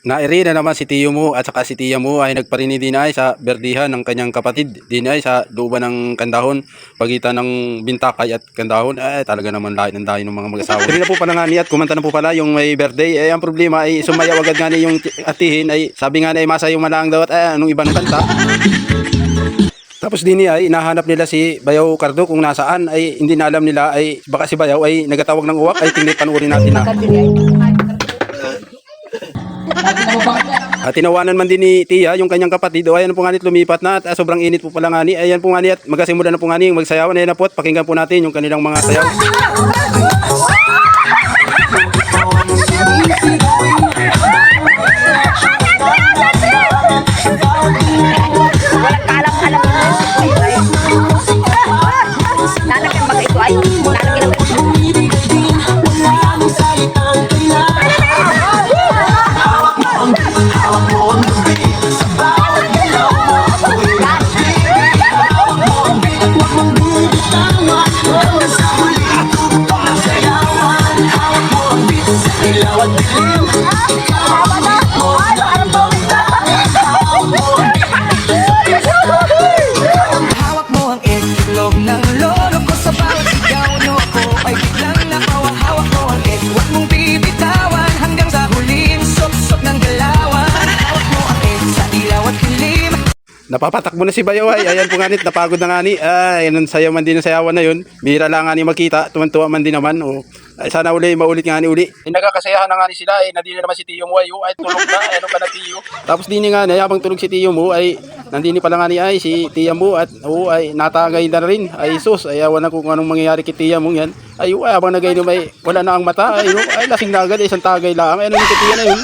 Nairi na naman si tiyo mo at saka si tiya mo ay nagparini din ay sa berdihan ng kanyang kapatid. Din ay sa looban ng kandahon, pagitan ng Bintakay at Kandahon. Talaga naman lahat ng dayo ng mga mag-asawa. Hindi na po pala nga ni at kumanta na po pala yung may birthday. Ang problema ay sumayaw agad nga ni yung atihin ay sabi nga na ay masa yung malaang daw at anong ibang kanta. Tapos din ay inahanap nila si Bayaw Cardo kung nasaan ay hindi na alam nila ay baka si Bayaw ay nagatawag ng uwak ay tingnan panuorin natin na. At tinawanan man din ni Tia yung kanyang kapatid o ayan po nga nit lumipat na at sobrang init po pala nga ni ayan po nga ni at magsimula na po nga ni yung magsayawan ayan na po at pakinggan po natin yung kanilang mga sayaw. Napapatakbo na si Bayaw ay ayan po nga nit napagod na nga ni ayan sayaw man din ang sayawan na yun bihira lang nga ni magkita tuwan-tuwa man din naman sana uli maulit nga ni uli nagkakasayahan na nga ni sila nandini naman si tiyo mo ay tulog na ano ka na tiyo tapos din nga na habang tulog si tiyo mo ay nandini pala nga ni ay si tiya mo at ay natagay na rin ay sus ay awan na kung anong mangyayari kay tiya mo yan ay habang nagainom ay wala na ang mata ay lasing na agad isang tagay lang ano yung tiya na yun